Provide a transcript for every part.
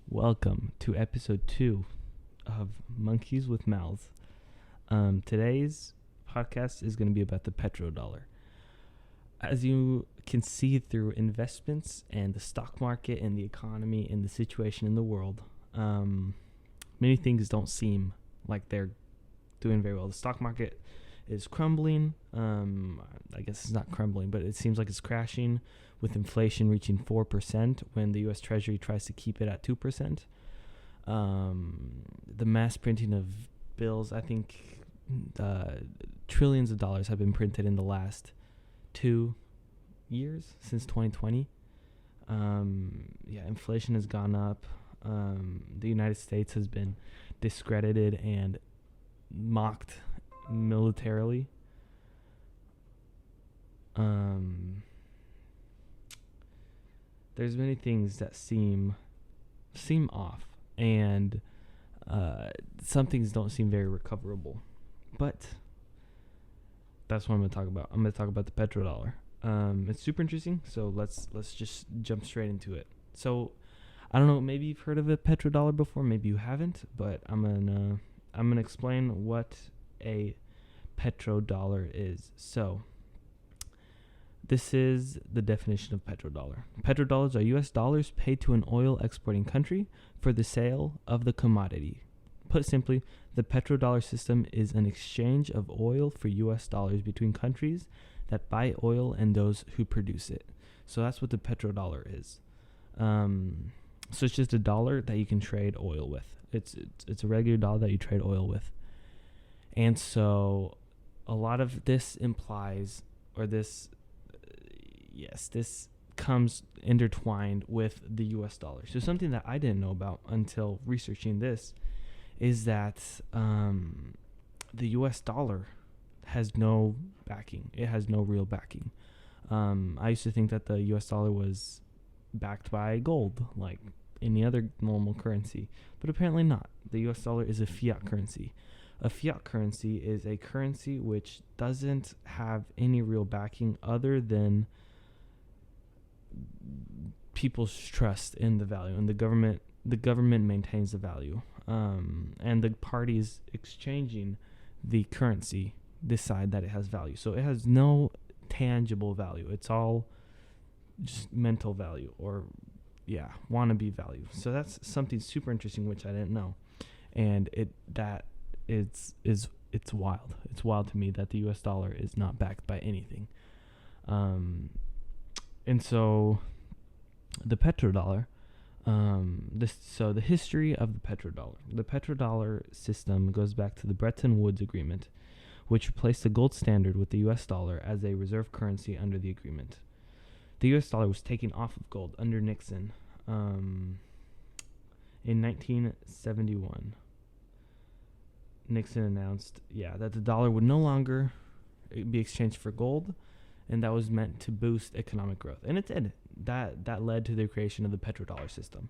Welcome to episode 2 of Monkeys with Mouths. Today's podcast is going to be about the petrodollar. As you can see through investments and the stock market and the economy and the situation in the world, many things don't seem like they're doing very well. The stock market is crumbling. I guess it's not crumbling, but it seems like it's crashing, with inflation reaching 4% when the U.S. Treasury tries to keep it at 2%. The mass printing of bills, I think trillions of dollars have been printed in the last 2 years, since 2020. Inflation has gone up. The United States has been discredited and mocked militarily. There's many things that seem off, and some things don't seem very recoverable. But that's what I'm going to talk about. I'm going to talk about the petrodollar. It's super interesting, so let's just jump straight into it. So I don't know, maybe you've heard of a petrodollar before, maybe you haven't, but I'm gonna explain what a petrodollar is. So this is the definition of petrodollar. Petrodollars are U.S. dollars paid to an oil exporting country for the sale of the commodity. Put simply, the petrodollar system is an exchange of oil for U.S. dollars between countries that buy oil and those who produce it. So that's what the petrodollar is. So it's just a dollar that you can trade oil with. It's a regular dollar that you trade oil with. And so a lot of this implies, or this comes intertwined with the U.S. dollar. So something that I didn't know about until researching this is that the U.S. dollar has no backing. It has no real backing. I used to think that the U.S. dollar was backed by gold, like any other normal currency, but apparently not. The U.S. dollar is a fiat currency. A fiat currency is a currency which doesn't have any real backing other than people's trust in the value, and the government maintains the value, and the parties exchanging the currency decide that it has value. So it has no tangible value. It's all just mental value, or wannabe value. So that's something super interesting which I didn't know, and it's wild. It's wild to me that the U.S. dollar is not backed by anything. And so the petrodollar, the history of the petrodollar. The petrodollar system goes back to the Bretton Woods Agreement, which replaced the gold standard with the U.S. dollar as a reserve currency under the agreement. The U.S. dollar was taken off of gold under Nixon in 1971. Nixon announced, that the dollar would no longer be exchanged for gold, and that was meant to boost economic growth. And it did. That led to the creation of the petrodollar system.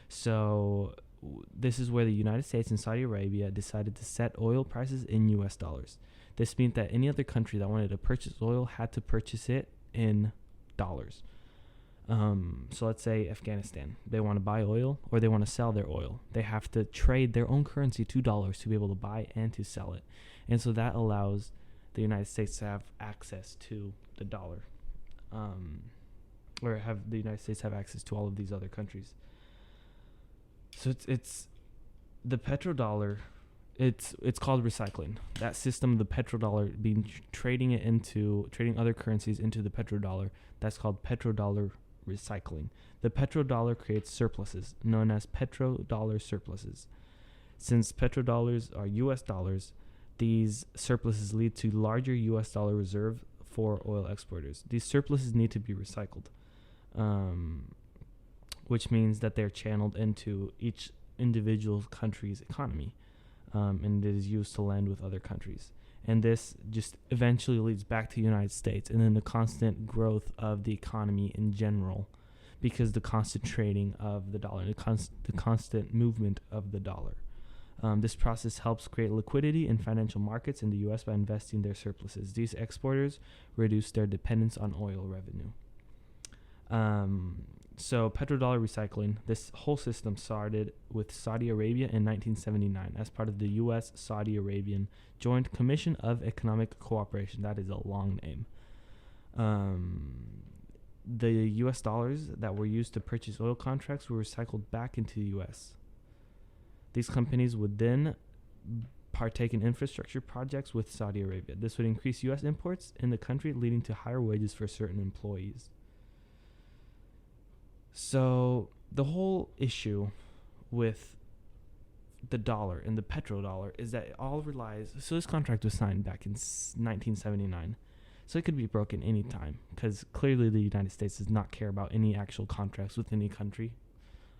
So this is where the United States and Saudi Arabia decided to set oil prices in U.S. dollars. This meant that any other country that wanted to purchase oil had to purchase it in dollars. So let's say Afghanistan, they want to buy oil or they want to sell their oil. They have to trade their own currency, $2, to be able to buy and to sell it. And so that allows the United States to have access to the dollar, or have the United States have access to all of these other countries. So it's the petrodollar. It's called recycling. That system, the petrodollar, trading other currencies into the petrodollar. That's called petrodollar recycling. The petrodollar creates surpluses known as petrodollar surpluses. Since petrodollars are U.S. dollars, these surpluses lead to larger U.S. dollar reserve for oil exporters. These surpluses need to be recycled, which means that they're channeled into each individual country's economy, and it is used to lend with other countries. And this just eventually leads back to the United States, and then the constant growth of the economy in general, because the constant trading of the dollar, the constant movement of the dollar. This process helps create liquidity in financial markets in the U.S. by investing their surpluses. These exporters reduce their dependence on oil revenue. So petrodollar recycling, this whole system started with Saudi Arabia in 1979 as part of the U.S. Saudi Arabian Joint Commission of Economic Cooperation. That is a long name. The U.S. dollars that were used to purchase oil contracts were recycled back into the U.S. These companies would then partake in infrastructure projects with Saudi Arabia. This would increase U.S. imports in the country, leading to higher wages for certain employees. So the whole issue with the dollar and the petrodollar is that it all relies. So this contract was signed back in 1979. So it could be broken any time, because clearly the United States does not care about any actual contracts with any country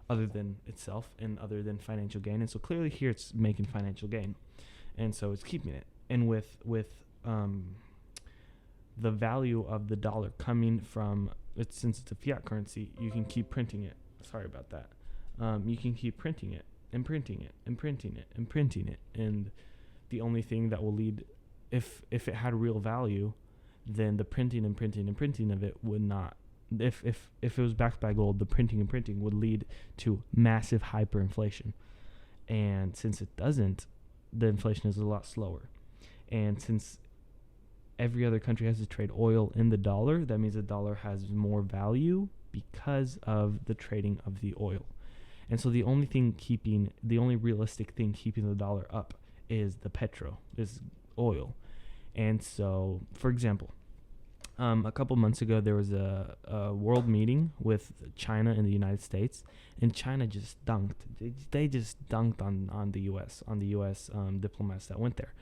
other than itself and other than financial gain. And so clearly here it's making financial gain. And so it's keeping it. And with the value of the dollar coming from, since it's a fiat currency, you can keep printing it. Sorry about that. You can keep printing it and printing it and printing it and printing it. And the only thing that will lead, if it had real value, then the printing and printing and printing of it would not. If it was backed by gold, the printing and printing would lead to massive hyperinflation. And since it doesn't, the inflation is a lot slower. And since every other country has to trade oil in the dollar, that means the dollar has more value because of the trading of the oil. And so the only realistic thing keeping the dollar up is oil. And so, for example, a couple months ago, there was a world meeting with China and the United States, and China just dunked. They just dunked on the U.S., diplomats that went there.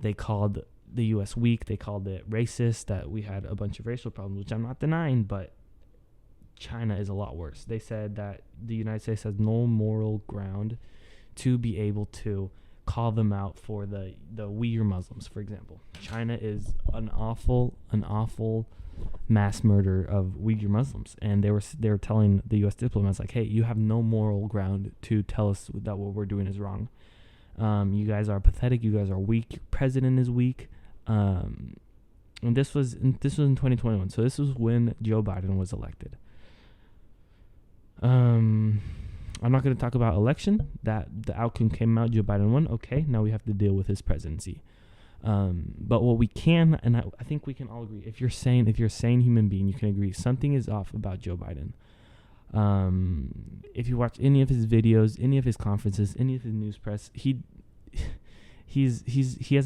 They called the U.S. weak. They called it racist, that we had a bunch of racial problems, which I'm not denying, but China is a lot worse. They said that the United States has no moral ground to be able to call them out for the Uyghur Muslims, for example. China is an awful mass murder of Uyghur Muslims, and they were telling the U.S. diplomats, like, hey, you have no moral ground to tell us that what we're doing is wrong. You guys are pathetic. You guys are weak. Your president is weak. And this was in 2021. So this was when Joe Biden was elected. I'm not going to talk about election. That the outcome came out, Joe Biden won. Okay, now we have to deal with his presidency. But what we can, and I think we can all agree, if you're a sane human being, you can agree something is off about Joe Biden. If you watch any of his videos, any of his conferences, any of his news press, he has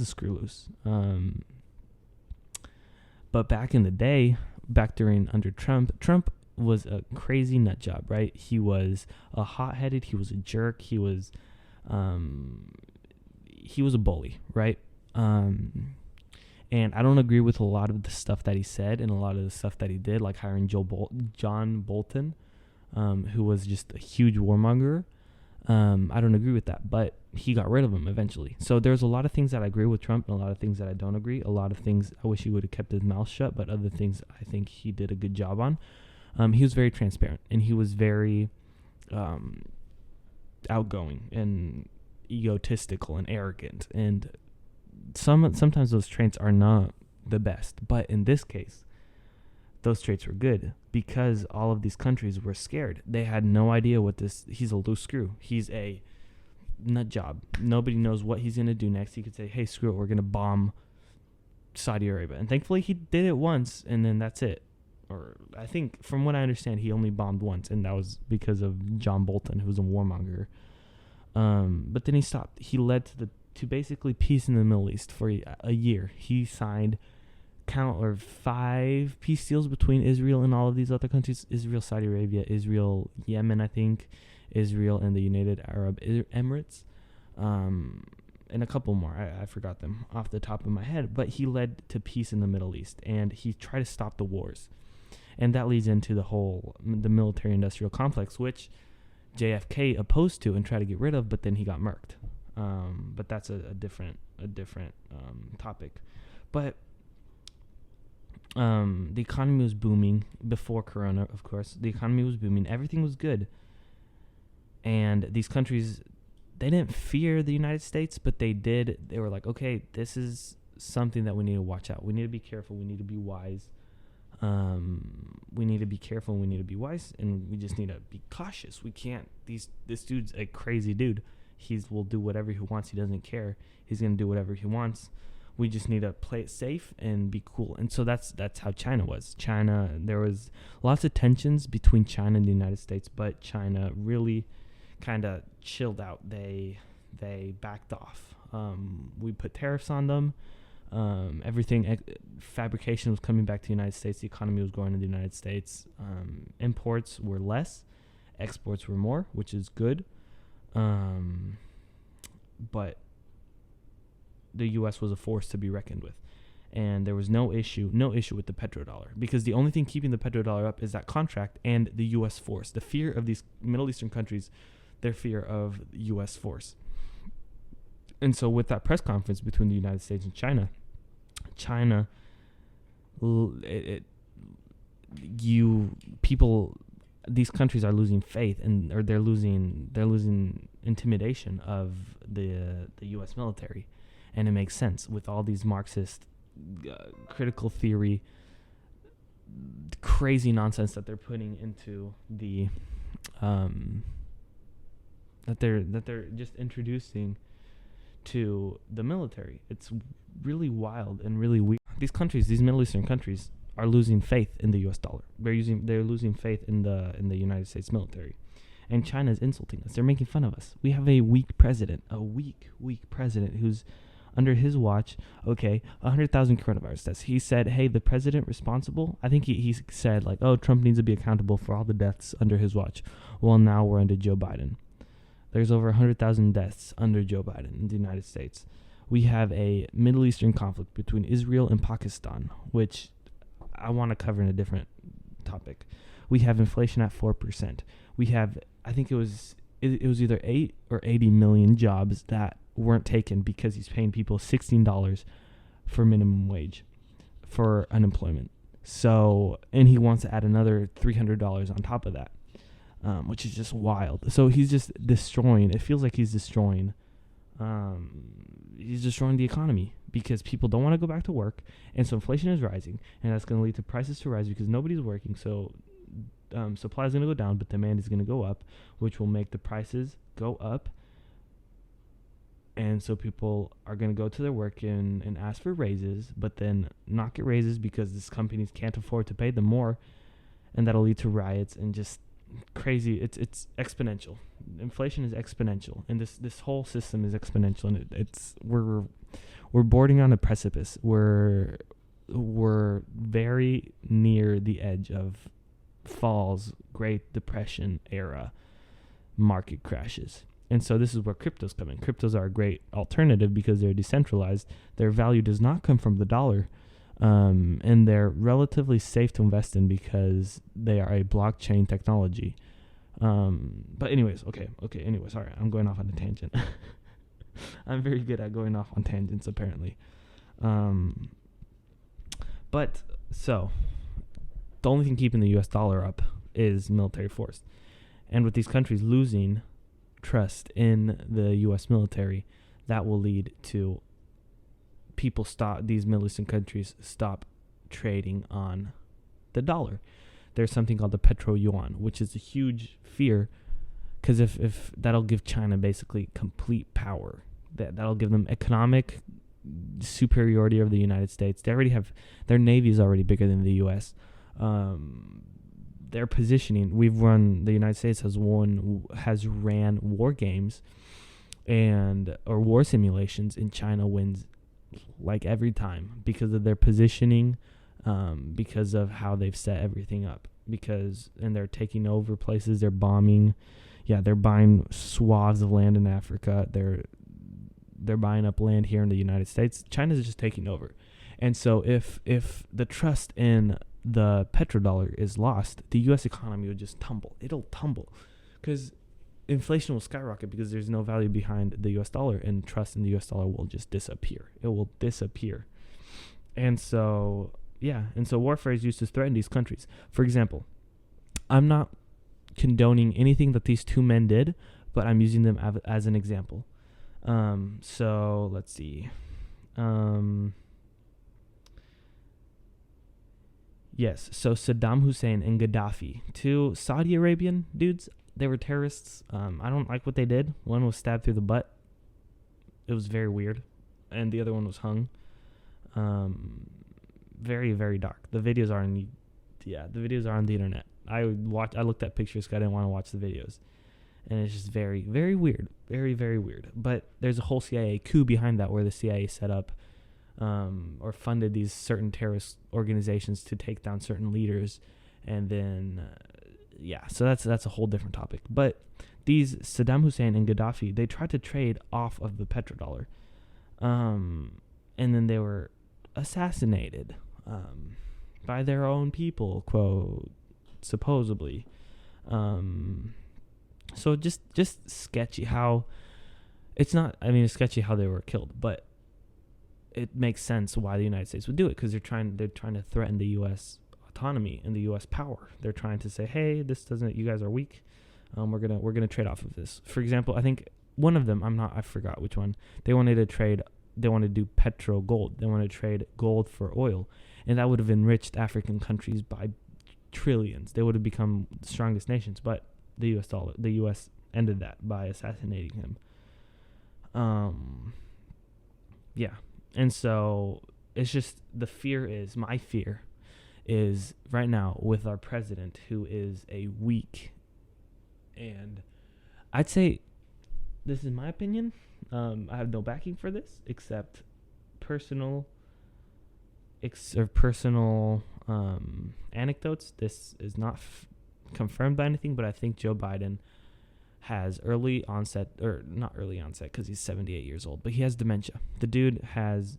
a screw loose. But back in the day, under Trump was a crazy nut job, right? He was a hot-headed, he was a jerk, he was a bully, right? And I don't agree with a lot of the stuff that he said and a lot of the stuff that he did, like hiring John Bolton, who was just a huge warmonger. I don't agree with that, but he got rid of him eventually. So there's a lot of things that I agree with Trump and a lot of things that I don't agree. A lot of things I wish he would have kept his mouth shut, but other things I think he did a good job on. He was very transparent, and he was very outgoing and egotistical and arrogant. And sometimes those traits are not the best. But in this case, those traits were good because all of these countries were scared. They had no idea he's a loose screw. He's a nut job. Nobody knows what he's going to do next. He could say, hey, screw it, we're going to bomb Saudi Arabia. And thankfully he did it once, and then that's it. Or I think, from what I understand, he only bombed once, and that was because of John Bolton, who was a warmonger. But then he stopped. He led to basically peace in the Middle East for a year. He signed 5 peace deals between Israel and all of these other countries: Israel, Saudi Arabia, Israel, Yemen, I think, Israel, and the United Arab Emirates, and a couple more. I forgot them off the top of my head. But he led to peace in the Middle East, and he tried to stop the wars. And that leads into the military-industrial complex, which JFK opposed to and tried to get rid of, but then he got murked. But that's a different topic. But the economy was booming before Corona, of course. The economy was booming. Everything was good. And these countries, they didn't fear the United States, but they did. They were like, okay, this is something that we need to watch out. We need to be careful. We need to be wise. We need to be careful and we need to be wise, and we just need to be cautious. We can't, this dude's a crazy dude. Will do whatever he wants. He doesn't care. He's going to do whatever he wants. We just need to play it safe and be cool. And so that's how China was. There was lots of tensions between China and the United States, but China really kind of chilled out. They backed off. We put tariffs on them. Fabrication was coming back to the United States. The economy was growing in the United States. Imports were less. Exports were more, which is good. But the U.S. was a force to be reckoned with. And there was no issue with the petrodollar, because the only thing keeping the petrodollar up is that contract and the U.S. force. The fear of these Middle Eastern countries, their fear of U.S. force. And so with that press conference between the United States and China, these countries are losing faith, or they're losing intimidation of the U.S. military. And it makes sense with all these Marxist critical theory, crazy nonsense that they're putting into the that they're just introducing to the military. It's really wild and really weird. These Middle Eastern countries, are losing faith in the U.S. dollar. They're losing faith in the United States military. And China is insulting us. They're making fun of us. We have a weak president, weak president who's under his watch, 100,000 coronavirus deaths. He said, hey, the president responsible, I think he said, Trump needs to be accountable for all the deaths under his watch. Well, now we're under Joe Biden. There's over 100,000 deaths under Joe Biden in the United States. We have a Middle Eastern conflict between Israel and Pakistan, which I want to cover in a different topic. We have inflation at 4%. We have, I think it was either 8 or 80 million jobs that weren't taken because he's paying people $16 for minimum wage for unemployment. So, and he wants to add another $300 on top of that, which is just wild. So he's just destroying. It feels like he's destroying the economy because people don't want to go back to work, and so inflation is rising, and that's going to lead to prices to rise because nobody's working. So supply is going to go down, but demand is going to go up, which will make the prices go up. And so people are going to go to their work and ask for raises, but then not get raises because these companies can't afford to pay them more, and that'll lead to riots and just crazy. It's exponential. Inflation is exponential, and this whole system is exponential, and we're bordering on a precipice. We're very near the edge of falls, Great Depression era market crashes. And so this is where cryptos come in. Cryptos are a great alternative because they're decentralized. Their value does not come from the dollar. And they're relatively safe to invest in because they are a blockchain technology. But anyways, okay. Anyways, all right. I'm going off on a tangent. I'm very good at going off on tangents, apparently. But so the only thing keeping the U.S. dollar up is military force. And with these countries losing trust in the U.S. military, that will lead to these Middle Eastern countries stop trading on the dollar. There's something called the petro yuan, which is a huge fear because if that'll give China basically complete power. That'll give them economic superiority over the United States. They already have, their navy is already bigger than the U.S. Their positioning, the United States has ran war games or war simulations, and China wins like every time because of their positioning, because of how they've set everything up, and they're taking over places, they're bombing. Yeah, they're buying swaths of land in Africa. They're buying up land here in the United States. China's just taking over. And so if the trust in the petrodollar is lost, the U.S. economy will just tumble. It'll tumble because inflation will skyrocket because there's no value behind the U.S. dollar, and trust in the U.S. dollar will just disappear. It will disappear. And so, warfare is used to threaten these countries. For example, I'm not condoning anything that these two men did, but I'm using them as an example. So let's see. Yes. So Saddam Hussein and Gaddafi, two Saudi Arabian dudes. They were terrorists. I don't like what they did. One was stabbed through the butt. It was very weird, and the other one was hung. Very, very dark. The videos are on the internet. I looked at pictures because I didn't want to watch the videos, and it's just very, very weird. Very, very weird. But there's a whole CIA coup behind that, where the CIA set up or funded these certain terrorist organizations to take down certain leaders, and then so that's a whole different topic. But these Saddam Hussein and Gaddafi, they tried to trade off of the petrodollar, and then they were assassinated by their own people, quote, supposedly. So just sketchy how it's not. I mean, it's sketchy how they were killed, but it makes sense why the United States would do it, because they're trying to threaten the U.S. autonomy and the U.S. power. They're trying to say, hey, this doesn't. You guys are weak. We're gonna trade off of this. For example, I think one of them. I forgot which one. They wanted to trade. They wanted to do petro gold. They wanted to trade gold for oil, and that would have enriched African countries by trillions. They would have become the strongest nations. But the U.S. ended that by assassinating him. And so it's just my fear is right now with our president, who is a weak, and I'd say this is my opinion. I have no backing for this except personal anecdotes. This is not confirmed by anything, but I think Joe Biden has not early onset because he's 78 years old, but he has dementia. The dude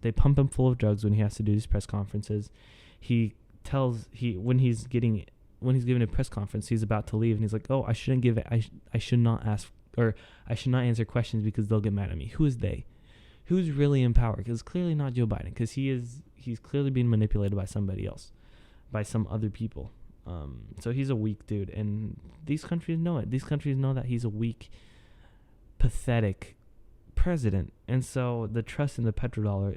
they pump him full of drugs when he has to do these press conferences. When he's giving a press conference, he's about to leave, and he's like, "Oh, I should not answer questions because they'll get mad at me." Who is they? Who's really in power? Because clearly not Joe Biden, because he's clearly being manipulated by somebody else, by some other people. So he's a weak dude, and these countries know it. These countries know that he's a weak, pathetic president, and so the trust in the petrodollar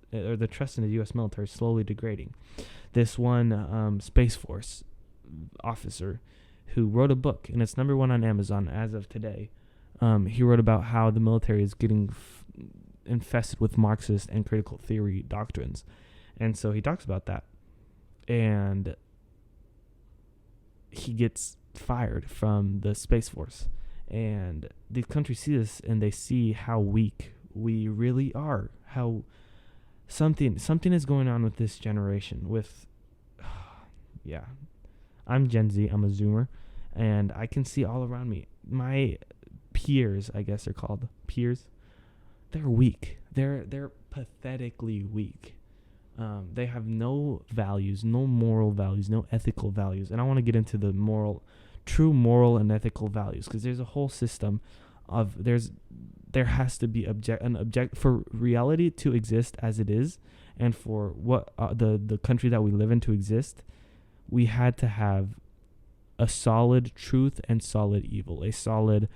the trust in the U.S. military is slowly degrading. This one Space Force officer who wrote a book, and it's #1 on Amazon as of today. He wrote about how the military is getting infested with Marxist and critical theory doctrines, and so he talks about that, and he gets fired from the Space Force, and the countries see this, and they see how weak we really are, how something is going on with this generation. I'm Gen Z, I'm a Zoomer, and I can see all around me. My peers, I guess they're called peers, they're weak. They're pathetically weak. They have no values, no moral values, no ethical values. And I want to get into the true moral and ethical values, because there's a whole system of there has to be for reality to exist as it is, and for what the country that we live in to exist, we had to have a solid truth and solid evil, a solid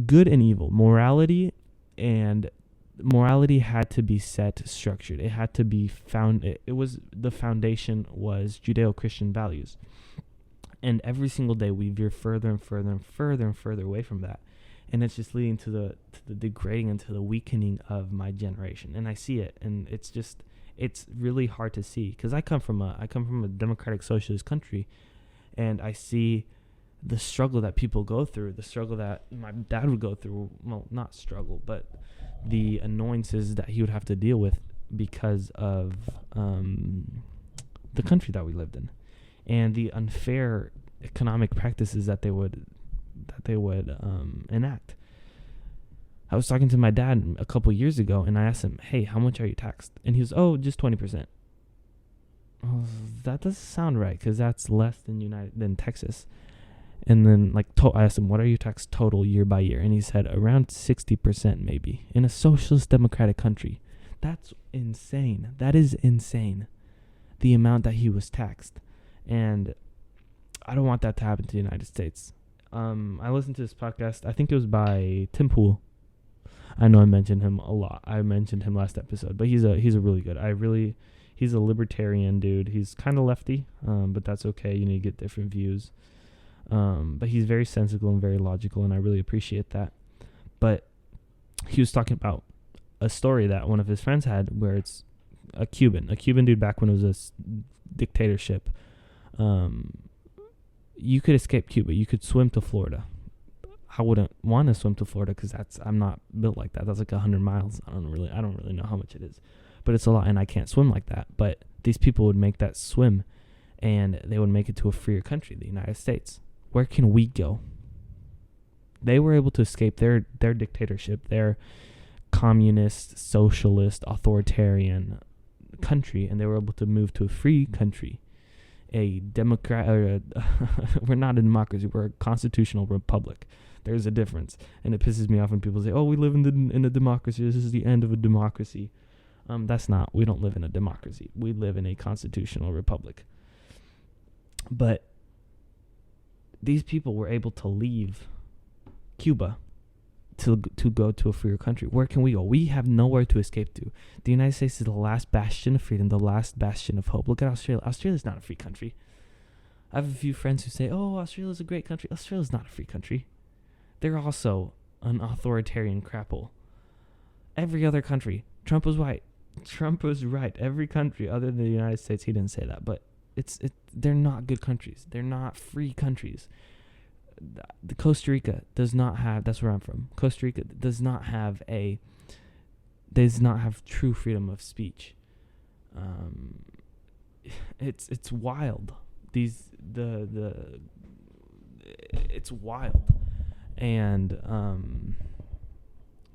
good and evil morality, and morality had to be structured. It had to be found. The foundation was Judeo-Christian values, and every single day we veer further and further and further and further away from that, and it's just leading to the degrading and to the weakening of my generation. And I see it, and it's really hard to see, because I come from a democratic socialist country, and I see the struggle that people go through, the struggle that my dad would go through. Well, not struggle, but the annoyances that he would have to deal with because of the country that we lived in, and the unfair economic practices that they would enact. I was talking to my dad a couple years ago, and I asked him, "Hey, how much are you taxed?" And he was, "Oh, just 20%. That doesn't sound right, because that's less than Texas. And then I asked him, "What are you taxed total year by year?" And he said around 60% maybe, in a socialist democratic country. That's insane. That is insane, the amount that he was taxed. And I don't want that to happen to the United States. I listened to this podcast. I think it was by Tim Pool. I know I mentioned him a lot. I mentioned him last episode, but he's a really good. He's a libertarian dude. He's kind of lefty, but that's okay. You get different views. But he's very sensible and very logical, and I really appreciate that. But he was talking about a story that one of his friends had where it's a Cuban dude back when it was a dictatorship. You could escape Cuba. You could swim to Florida. I wouldn't want to swim to Florida because I'm not built like that. That's like 100 miles. I don't really know how much it is, but it's a lot, and I can't swim like that. But these people would make that swim, and they would make it to a freer country, the United States. Where can we go? They were able to escape their dictatorship, their communist, socialist, authoritarian country, and they were able to move to a free country, a democrat. We're not a democracy. We're a constitutional republic. There's a difference, and it pisses me off when people say, "Oh, we live in a democracy. This is the end of a democracy." That's not. We don't live in a democracy. We live in a constitutional republic. But these people were able to leave Cuba to go to a freer country. Where can we go? We have nowhere to escape to. The United States is the last bastion of freedom, the last bastion of hope. Look at Australia. Australia's not a free country. I have a few friends who say, "Oh, Australia's a great country." Australia's not a free country. They're also an authoritarian crapple. Every other country. Trump was right. Every country other than the United States, he didn't say that, but they're not good countries. They're not free countries. The Costa Rica does not have, that's where I'm from. Costa Rica does not have true freedom of speech. It's wild. It's wild. And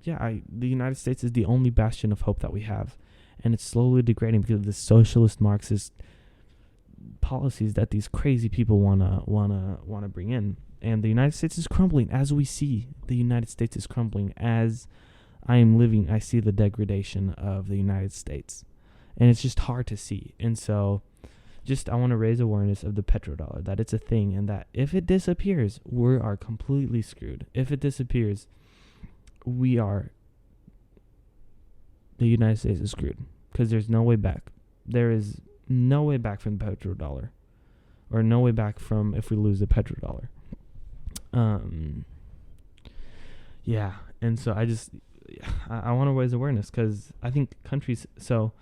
the United States is the only bastion of hope that we have, and it's slowly degrading because of the socialist Marxist policies that these crazy people wanna bring in. And the United States is crumbling. As we see, the United States is crumbling. As I am living, I see the degradation of the United States. And it's just hard to see. And so I want to raise awareness of the petrodollar, that it's a thing, and that if it disappears, we are completely screwed. If it disappears, the United States is screwed. Because there's no way back. There is no way back from the petrodollar. Or no way back from if we lose the petrodollar. And so I want to raise awareness because I think countries, so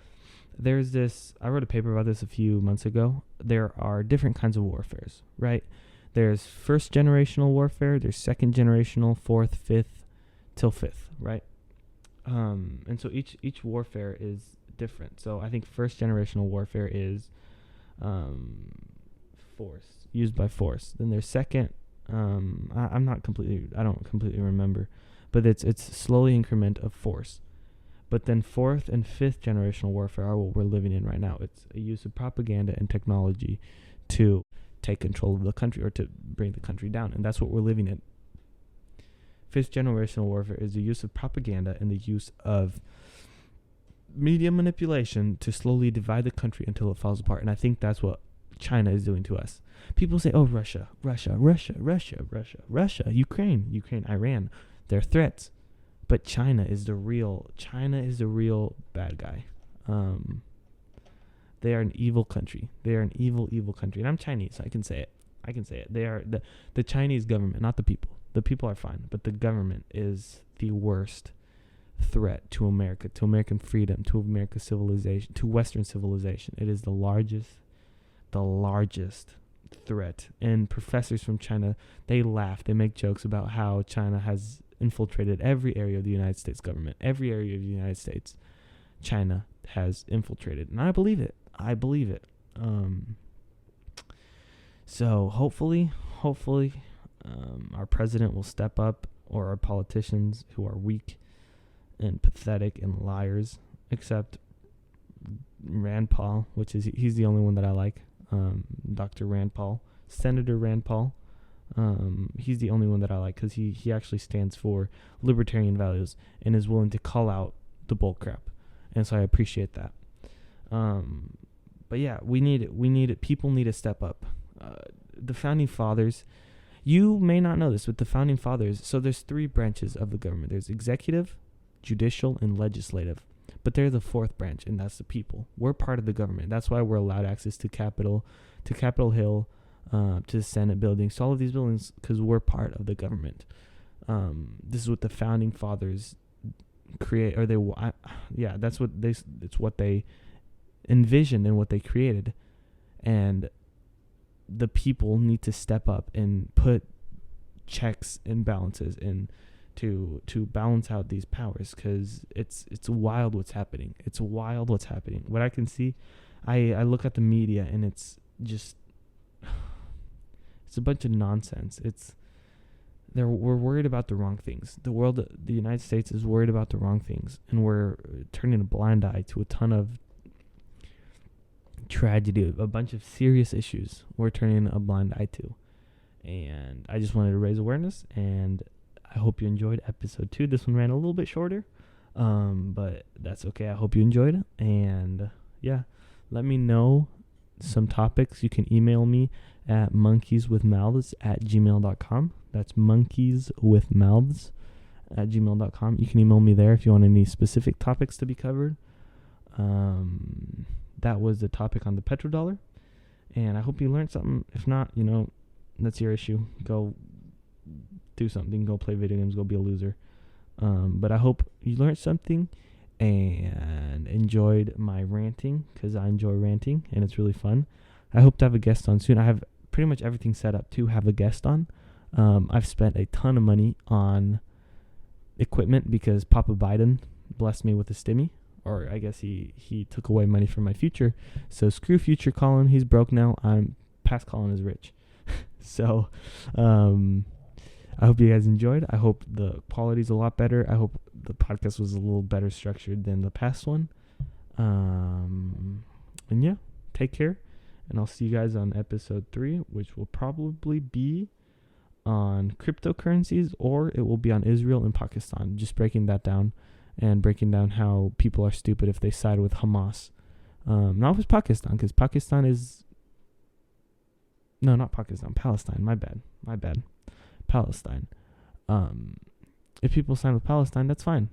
there's this, I wrote a paper about this a few months ago. There are different kinds of warfares, right? There's first generational warfare, there's second generational, fourth, fifth, till fifth, right? And so each warfare is different. So I think first generational warfare is force, used by force. Then there's second, I don't completely remember, but it's slowly increment of force. But then fourth and fifth generational warfare are what we're living in right now. It's a use of propaganda and technology to take control of the country or to bring the country down, and that's what we're living in. Fifth generational warfare is the use of propaganda and the use of media manipulation to slowly divide the country until it falls apart, and I think that's what China is doing to us. People say, "Oh, Russia, Ukraine, Iran, they're threats." But China is the real bad guy. They are an evil country. They are an evil country. And I'm Chinese, so I can say it. They are the Chinese government, not the people. The people are fine, but the government is the worst threat to America, to American freedom, to American civilization, to Western civilization. It is the largest threat. And professors from China, they laugh. They make jokes about how China has infiltrated every area of the United States government. Every area of the United States, China has infiltrated. And I believe it. So hopefully, our president will step up, or our politicians who are weak and pathetic and liars, except Rand Paul, he's the only one that I like. Dr. Rand Paul, Senator Rand Paul. He's the only one that I like because he actually stands for libertarian values and is willing to call out the bull crap, and so I appreciate that. But yeah, we need it. People need to step up. The founding fathers, you may not know this, but the founding fathers. So there's three branches of the government. There's executive, judicial, and legislative. but they're the fourth branch, and that's the people. We're part of the government. That's why we're allowed access to Capitol Hill, to the Senate buildings, to all of these buildings, because we're part of the government. This is what the founding fathers create, or it's what they envisioned and what they created. And the people need to step up and put checks and balances in to balance out these powers, because it's wild what's happening. It's wild what's happening. What I can see, I look at the media, and it's just it's a bunch of nonsense. We're worried about the wrong things. The United States is worried about the wrong things, and we're turning a blind eye to a ton of tragedy, a bunch of serious issues we're turning a blind eye to. And I just wanted to raise awareness, and I hope you enjoyed episode 2. This one ran a little bit shorter, but that's okay. I hope you enjoyed it. And yeah, let me know some topics. You can email me at monkeyswithmouths@gmail.com. That's monkeyswithmouths@gmail.com. You can email me there if you want any specific topics to be covered. That was the topic on the petrodollar, and I hope you learned something. If not, that's your issue. Go do something. Go play video games. Go be a loser. But I hope you learned something and enjoyed my ranting, because I enjoy ranting, and it's really fun. I hope to have a guest on soon. I have pretty much everything set up to have a guest on. I've spent a ton of money on equipment because Papa Biden blessed me with a stimmy, or I guess he took away money from my future. So screw future Colin. He's broke now. Past Colin is rich. So I hope you guys enjoyed. I hope the quality's a lot better. I hope the podcast was a little better structured than the past one. And yeah, take care. And I'll see you guys on episode 3, which will probably be on cryptocurrencies, or it will be on Israel and Pakistan. Just breaking that down, and breaking down how people are stupid if they side with Hamas. Not with Pakistan, because Pakistan is... No, not Pakistan. Palestine. My bad. Palestine. If people sign with Palestine, that's fine.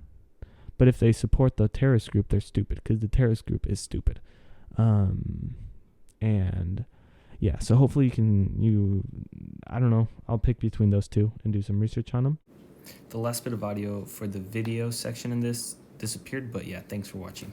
But if they support the terrorist group, they're stupid, because the terrorist group is stupid. And yeah, so hopefully I don't know, I'll pick between those two and do some research on them. The last bit of audio for the video section in this disappeared, but yeah, thanks for watching.